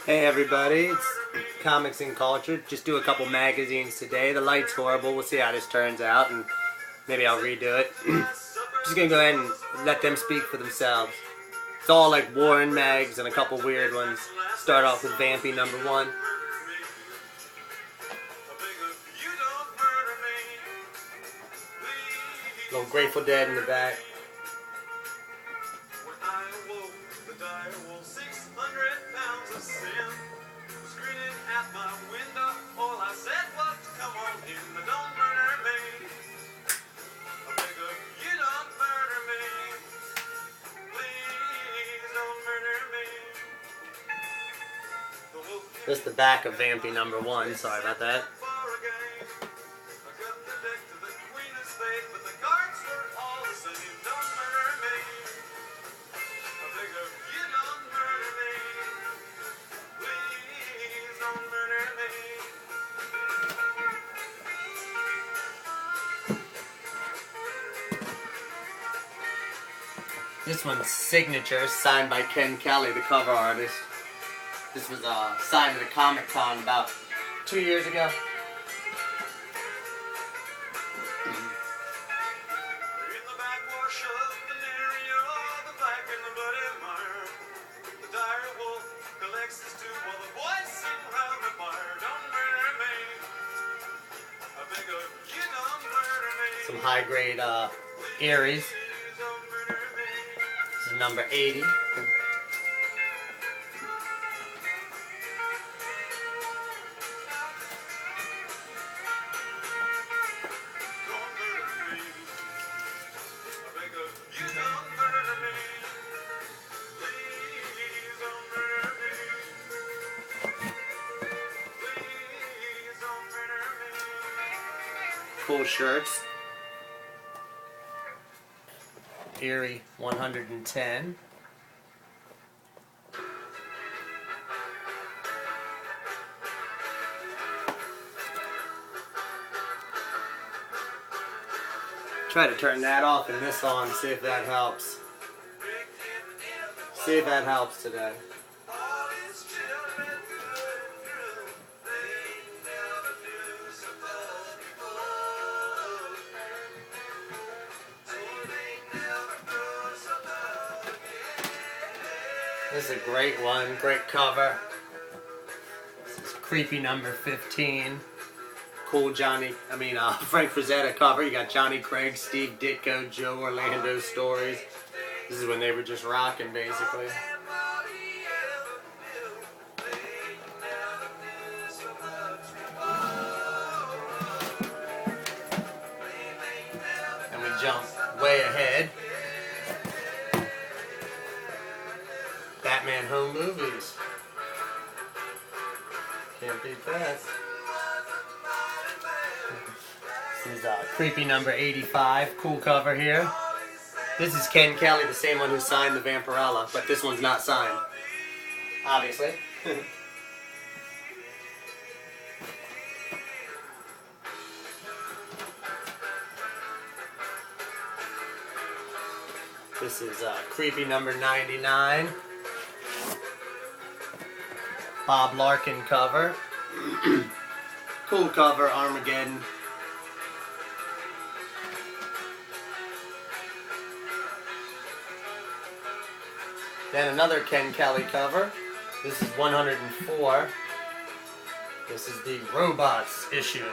Hey everybody, it's Comics and Culture. Just do a couple magazines today. The light's horrible. We'll see how this turns out, and maybe I'll redo it. Just gonna go ahead and let them speak for themselves. It's all like Warren mags and a couple weird ones. Start off with Vampy #1. Little Grateful Dead in the back. This is the back of Vampy #1. Sorry about that. This one's signature, signed by Ken Kelly, the cover artist. This was signed at a Comic-Con about 2 years ago. Some high-grade Aries. This is number 80. Cool shirts. Erie 110. Try to turn that off and this on, see if that helps. See if that helps today. This is a great one, great cover. This is creepy #15. Cool Frank Frazetta cover. You got Johnny Craig, Steve Ditko, Joe Orlando stories. This is when they were just rocking, basically. And we jump way ahead. Batman home movies. Can't beat that. This is creepy #85. Cool cover here. This is Ken Kelly, the same one who signed the Vampirella, but this one's not signed. Obviously. This is creepy #99. Bob Larkin cover. Cool cover, Armageddon. Then another Ken Kelly cover. This is 104. This is the Robots issue.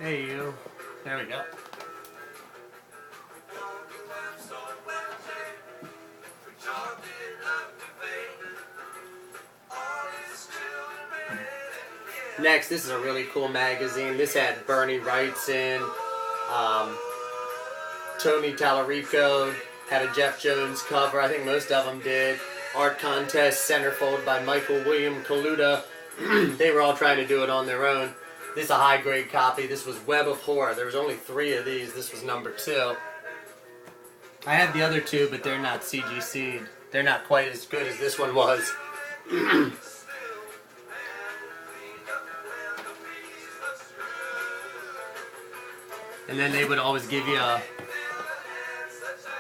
Hey you. There we go. Next, this is a really cool magazine. This had Bernie Wrightson, Tony Tallarico, had a Jeff Jones cover. I think most of them did. Art contest, centerfold by Michael William Kaluta. They were all trying to do it on their own. This is a high-grade copy. This was Web of Horror. There was only 3 of these. This was #2. I have the other 2, but they're not CGC'd. They're not quite as good as this one was. And then they would always give you a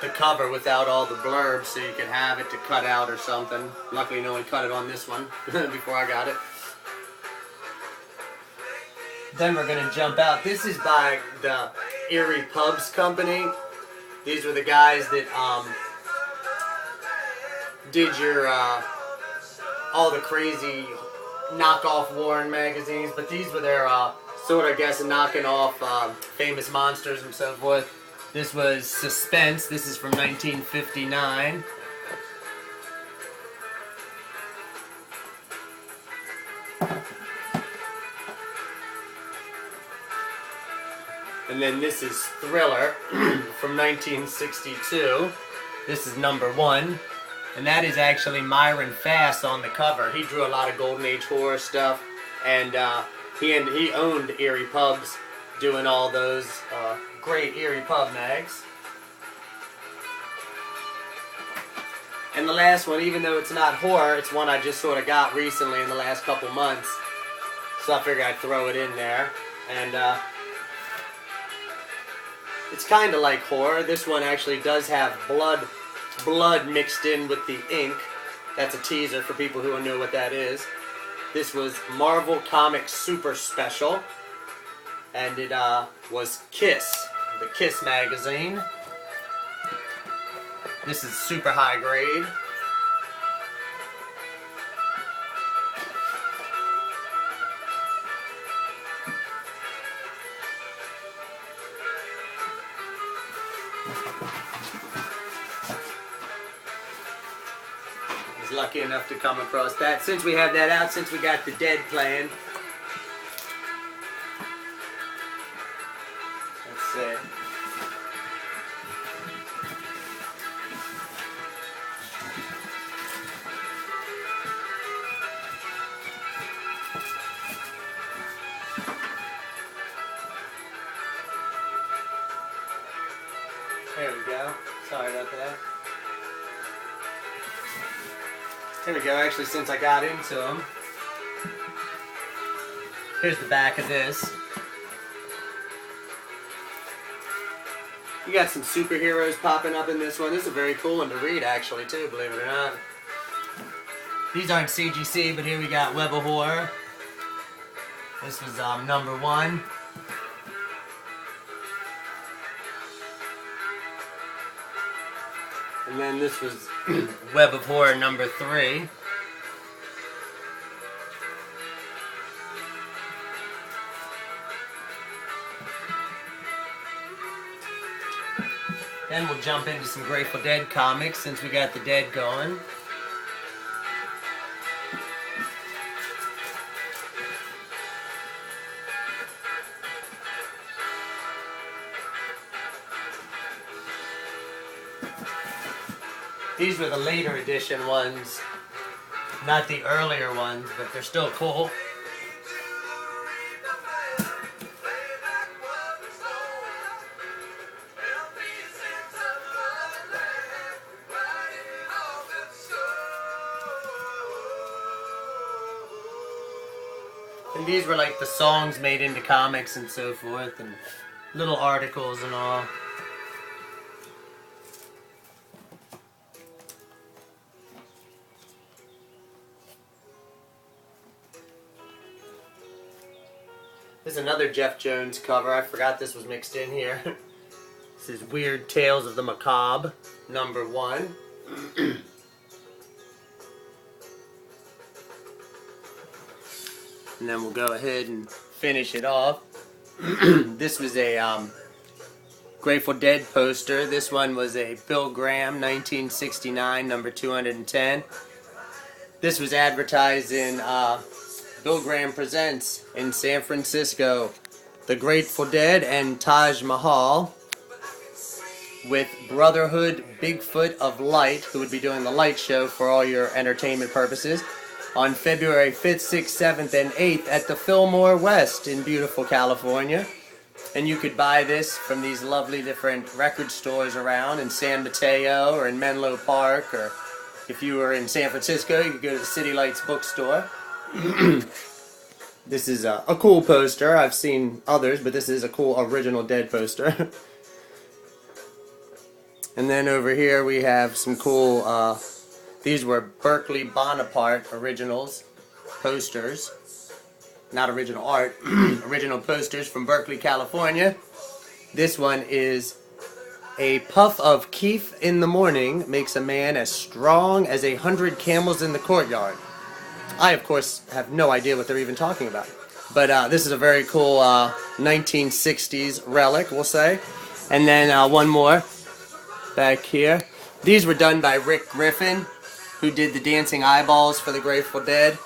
the cover without all the blurbs so you could have it to cut out or something. Luckily no one cut it on this one before I got it. Then we're going to jump out. This is by the Erie Pubs Company. These were the guys that did your all the crazy knockoff Warren magazines, but these were their sort of, I guess, knocking off Famous Monsters and so forth. This was Suspense. This is from 1959. And then this is Thriller from 1962. This is number 1. And that is actually Myron Fass on the cover. He drew a lot of Golden Age horror stuff. And he owned Erie Pubs, doing all those great Erie Pub mags. And the last one, even though it's not horror, it's one I just sort of got recently in the last couple months. So I figured I'd throw it in there. And it's kind of like horror. This one actually does have blood mixed in with the ink. That's a teaser for people who know what that is. This was Marvel Comics Super Special. And it was Kiss, the Kiss magazine. This is super high grade. I was lucky enough to come across that. Since we have that out, since we got the Dead playing. Let's see. There we go. Sorry about that. There we go. Actually, since I got into them, here's the back of this. You got some superheroes popping up in this one. This is a very cool one to read, actually, too, believe it or not. These aren't CGC, but here we got Web of Horror. This was number 1. And then this was Web of Horror number 3. Then we'll jump into some Grateful Dead comics since we got the Dead going. These were the later edition ones, not the earlier ones, but they're still cool. And these were like the songs made into comics and so forth, and little articles and all. This is another Jeff Jones cover. I forgot this was mixed in here. This is Weird Tales of the Macabre, number 1. And then we'll go ahead and finish it off. This was a Grateful Dead poster. This one was a Bill Graham, 1969, number 210. This was advertised in Bill Graham Presents in San Francisco. The Grateful Dead and Taj Mahal with Brotherhood Bigfoot of Light, who would be doing the light show for all your entertainment purposes, on February 5th, 6th, 7th, and 8th at the Fillmore West in beautiful California. And you could buy this from these lovely different record stores around in San Mateo or in Menlo Park, or if you were in San Francisco, you could go to the City Lights bookstore. This is a cool poster. I've seen others, but this is a cool original Dead poster. And then over here we have some cool, these were Berkeley Bonaparte originals, posters. Not original art, original posters from Berkeley, California. This one is a puff of keef in the morning makes a man as strong as 100 camels in the courtyard. I, of course, have no idea what they're even talking about. But this is a very cool 1960s relic, we'll say. And then one more back here. These were done by Rick Griffin, who did the dancing eyeballs for the Grateful Dead.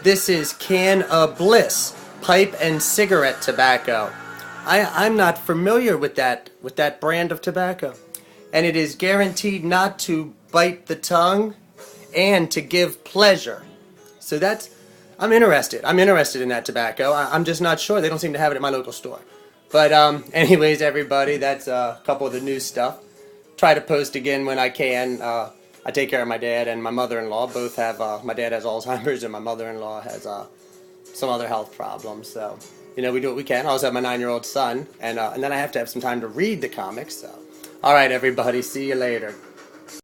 This is Can of Bliss, pipe and cigarette tobacco. I'm not familiar with that brand of tobacco. And it is guaranteed not to bite the tongue and to give pleasure. So I'm interested. I'm interested in that tobacco. I'm just not sure. They don't seem to have it at my local store. But anyways, everybody, that's a couple of the new stuff. Try to post again when I can. I take care of my dad and my mother-in-law. Both have, my dad has Alzheimer's and my mother-in-law has some other health problems. So, we do what we can. I also have my 9-year-old son, and then I have to have some time to read the comics. So, all right, everybody, see you later.